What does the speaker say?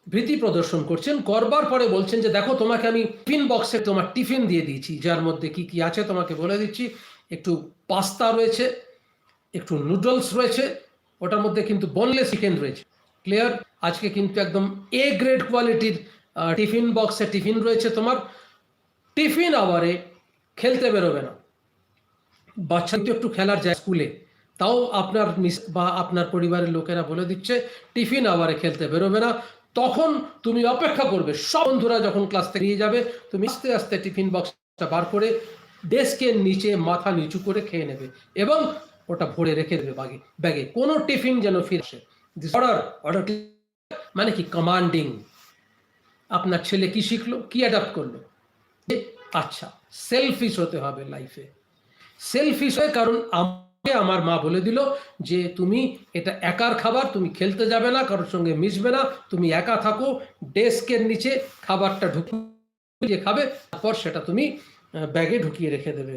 ভীতি প্রদর্শন করছেন, করবার পরে বলছেন যে দেখো তোমাকে আমি টিফিন বক্সে তোমার টিফিন দিয়ে দিয়েছি, যার মধ্যে কি কি আছে তোমাকে বলে দিচ্ছি। একটু পাস্তা রয়েছে, একটু নুডলস রয়েছে, ওটার মধ্যে কিন্তু বোনলেস চিকেন রয়েছে। ক্লিয়ার? আজকে কিন্তু একদম এ গ্রেড কোয়ালিটির টিফিন বক্সে টিফিন রয়েছে তোমার। টিফিন আওয়ারে খেলতে বেরোবে না। বাচ্চা তো একটু খেলার যায় স্কুলে, তাও আপনার মিস বা আপনার পরিবারের লোকেরা বলে দিচ্ছে টিফিন আওয়ারে খেলতে বেরোবে না। তখন তুমি অপেক্ষা করবে সব বন্ধুরা যখন ক্লাস থেকে নিয়ে যাবে, তুমি আস্তে আস্তে টিফিন বক্সটা বার করে ডেস্কের নিচে মাথা নিচু করে খেয়ে নেবে এবং ওটা ভরে রেখে দেবে ব্যাগে। কোনো টিফিন যেন ফিরে আসে। অর্ডার অর্ডার মানে কি? কমান্ডিং। আপনার ছেলে কি শিখলো, কি অ্যাডাপ্ট করলো? আচ্ছা, সেলফিশ হতে হবে লাইফে। সেলফিশ হয় কারণ আমাকে আমার মা বলে দিল যে তুমি এটা একার খাবার, তুমি খেলতে যাবে না, কারোর সঙ্গে মিশবে না, তুমি একা থাকো, ডেস্কের নিচে খাবারটা ঢুকিয়ে খাবে, তারপর সেটা তুমি ব্যাগে ঢুকিয়ে রেখে দেবে।